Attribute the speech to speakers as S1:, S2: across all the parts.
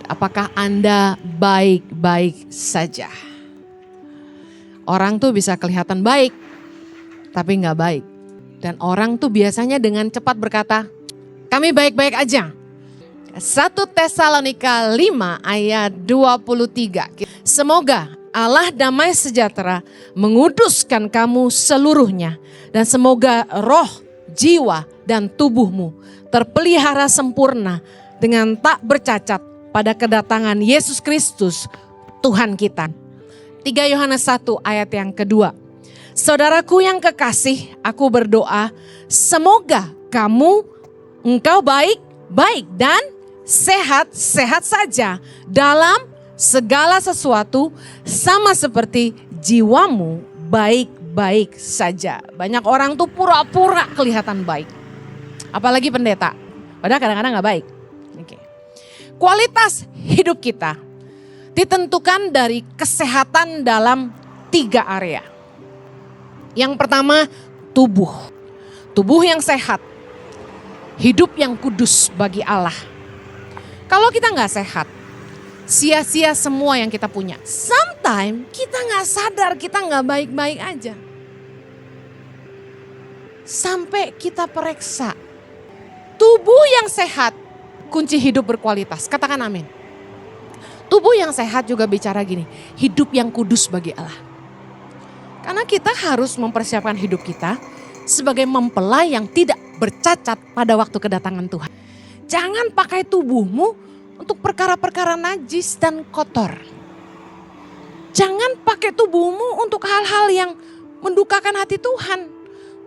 S1: Apakah Anda baik-baik saja? Orang tuh bisa kelihatan baik, tapi nggak baik. Dan orang tuh biasanya dengan cepat berkata, kami baik-baik aja. 1 Tesalonika 5 ayat 23. Semoga Allah damai sejahtera menguduskan kamu seluruhnya. Dan semoga roh, jiwa, dan tubuhmu terpelihara sempurna dengan tak bercacat pada kedatangan Yesus Kristus Tuhan kita. 3 Yohanes 1 ayat yang kedua. Saudaraku yang kekasih, aku berdoa semoga engkau baik-baik dan sehat-sehat saja dalam segala sesuatu sama seperti jiwamu baik-baik saja. Banyak orang tuh pura-pura kelihatan baik. Apalagi pendeta, padahal kadang-kadang gak baik. Oke. Kualitas hidup kita ditentukan dari kesehatan dalam 3 area. Yang pertama, tubuh. Tubuh yang sehat. Hidup yang kudus bagi Allah. Kalau kita gak sehat, sia-sia semua yang kita punya. Sometimes kita gak sadar kita gak baik-baik aja. Sampai kita periksa. Tubuh yang sehat, kunci hidup berkualitas. Katakan amin. Tubuh yang sehat juga bicara gini, hidup yang kudus bagi Allah. Karena kita harus mempersiapkan hidup kita sebagai mempelai yang tidak bercacat pada waktu kedatangan Tuhan. Jangan pakai tubuhmu untuk perkara-perkara najis dan kotor. Jangan pakai tubuhmu untuk hal-hal yang mendukakan hati Tuhan.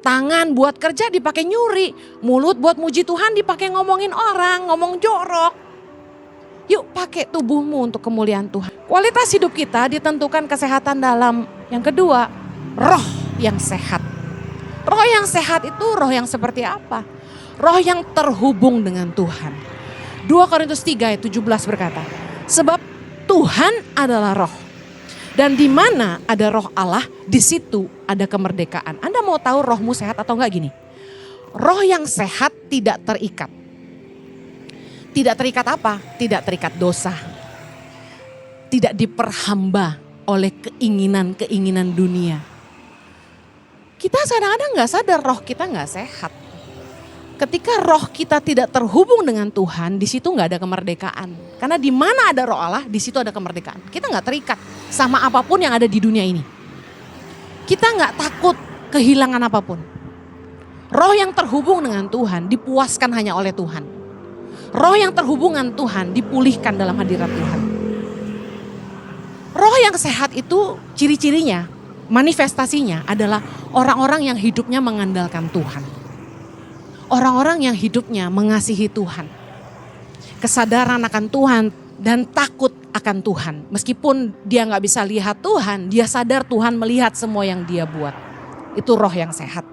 S1: Tangan buat kerja dipakai nyuri, mulut buat muji Tuhan dipakai ngomongin orang, ngomong jorok. Yuk pakai tubuhmu untuk kemuliaan Tuhan. Kualitas hidup kita ditentukan kesehatan dalam yang kedua, roh yang sehat. Roh yang sehat itu roh yang seperti apa? Roh yang terhubung dengan Tuhan. 2 Korintus 3 ayat 17 berkata, sebab Tuhan adalah roh. Dan di mana ada roh Allah, di situ ada kemerdekaan. Anda mau tahu rohmu sehat atau enggak gini? Roh yang sehat tidak terikat. Tidak terikat apa? Tidak terikat dosa. Tidak diperhamba oleh keinginan-keinginan dunia. Kita kadang-kadang gak sadar roh kita gak sehat. Ketika roh kita tidak terhubung dengan Tuhan, di situ gak ada kemerdekaan. Karena di mana ada roh Allah, di situ ada kemerdekaan. Kita gak terikat sama apapun yang ada di dunia ini. Kita gak takut kehilangan apapun. Roh yang terhubung dengan Tuhan dipuaskan hanya oleh Tuhan. Roh yang terhubungan Tuhan dipulihkan dalam hadirat Tuhan. Roh yang sehat itu ciri-cirinya, manifestasinya adalah orang-orang yang hidupnya mengandalkan Tuhan. Orang-orang yang hidupnya mengasihi Tuhan. Kesadaran akan Tuhan dan takut akan Tuhan. Meskipun dia gak bisa lihat Tuhan, dia sadar Tuhan melihat semua yang dia buat. Itu roh yang sehat.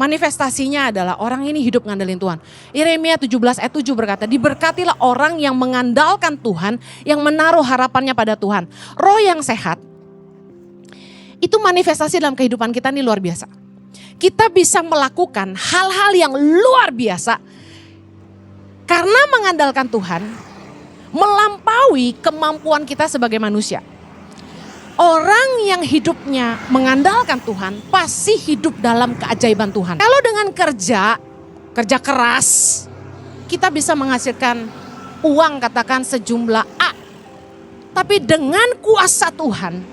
S1: Manifestasinya adalah orang ini hidup ngandelin Tuhan. Yeremia 17 ayat 7 berkata, diberkatilah orang yang mengandalkan Tuhan, yang menaruh harapannya pada Tuhan. Roh yang sehat, itu manifestasi dalam kehidupan kita ini luar biasa. Kita bisa melakukan hal-hal yang luar biasa karena mengandalkan Tuhan, melampaui kemampuan kita sebagai manusia. Orang yang hidupnya mengandalkan Tuhan pasti hidup dalam keajaiban Tuhan. Kalau dengan kerja keras, kita bisa menghasilkan uang katakan sejumlah A. Tapi dengan kuasa Tuhan,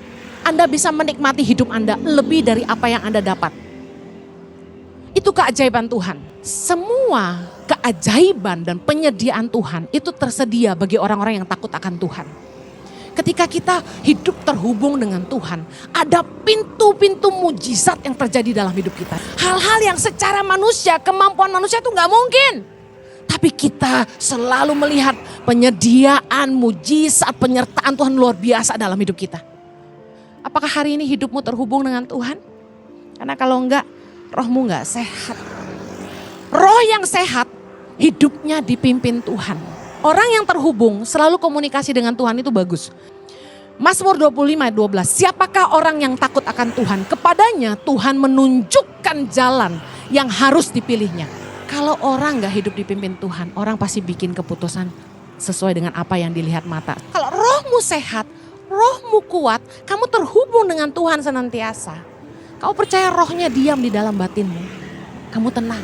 S1: Anda bisa menikmati hidup Anda lebih dari apa yang Anda dapat. Itu keajaiban Tuhan. Semua keajaiban dan penyediaan Tuhan itu tersedia bagi orang-orang yang takut akan Tuhan. Ketika kita hidup terhubung dengan Tuhan, ada pintu-pintu mujizat yang terjadi dalam hidup kita. Hal-hal yang secara manusia, kemampuan manusia itu gak mungkin. Tapi kita selalu melihat penyediaan, mujizat, penyertaan Tuhan luar biasa dalam hidup kita. Apakah hari ini hidupmu terhubung dengan Tuhan? Karena kalau enggak, rohmu enggak sehat. Roh yang sehat, hidupnya dipimpin Tuhan. Orang yang terhubung selalu komunikasi dengan Tuhan itu bagus. Mazmur 25 ayat 12. Siapakah orang yang takut akan Tuhan? Kepadanya Tuhan menunjukkan jalan yang harus dipilihnya. Kalau orang gak hidup dipimpin Tuhan, orang pasti bikin keputusan sesuai dengan apa yang dilihat mata. Kalau rohmu sehat, rohmu kuat, kamu terhubung dengan Tuhan senantiasa. Kamu percaya rohnya diam di dalam batinmu. Kamu tenang.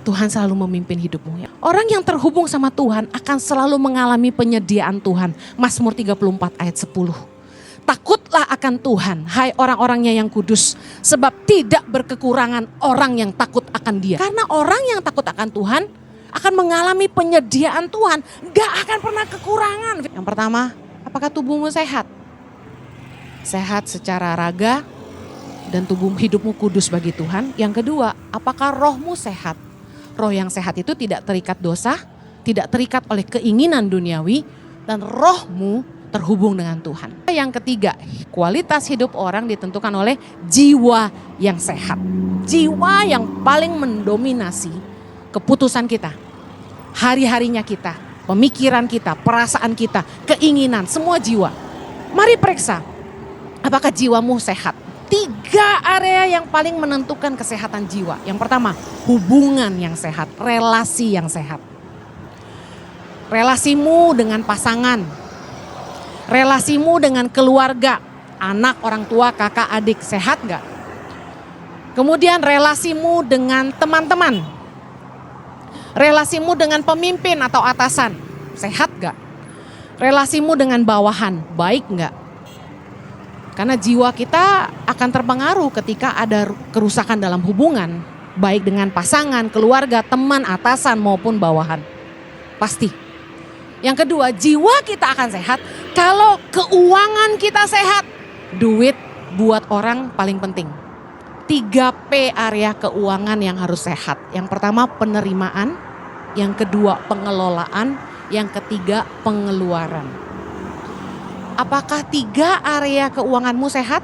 S1: Tuhan selalu memimpin hidupmu. Orang yang terhubung sama Tuhan akan selalu mengalami penyediaan Tuhan. Mazmur 34 ayat 10. Takutlah akan Tuhan, hai orang-orangnya yang kudus. Sebab tidak berkekurangan orang yang takut akan Dia. Karena orang yang takut akan Tuhan akan mengalami penyediaan Tuhan. Gak akan pernah kekurangan. Yang pertama, apakah tubuhmu sehat? Sehat secara raga dan tubuh hidupmu kudus bagi Tuhan. Yang kedua, apakah rohmu sehat? Roh yang sehat itu tidak terikat dosa, tidak terikat oleh keinginan duniawi, dan rohmu terhubung dengan Tuhan. Yang ketiga, kualitas hidup orang ditentukan oleh jiwa yang sehat. Jiwa yang paling mendominasi keputusan kita, hari-harinya kita, pemikiran kita, perasaan kita, keinginan, semua jiwa. Mari periksa, apakah jiwamu sehat? 3 area yang paling menentukan kesehatan jiwa. Yang pertama, hubungan yang sehat, relasi yang sehat. Relasimu dengan pasangan, relasimu dengan keluarga, anak, orang tua, kakak, adik, sehat gak? Kemudian relasimu dengan teman-teman, relasimu dengan pemimpin atau atasan, sehat gak? Relasimu dengan bawahan, baik gak? Karena jiwa kita akan terpengaruh ketika ada kerusakan dalam hubungan, baik dengan pasangan, keluarga, teman, atasan maupun bawahan. Pasti. Yang kedua, jiwa kita akan sehat kalau keuangan kita sehat. Duit buat orang paling penting. 3P area keuangan yang harus sehat. Yang pertama penerimaan, yang kedua pengelolaan, yang ketiga pengeluaran. Apakah 3 area keuanganmu sehat?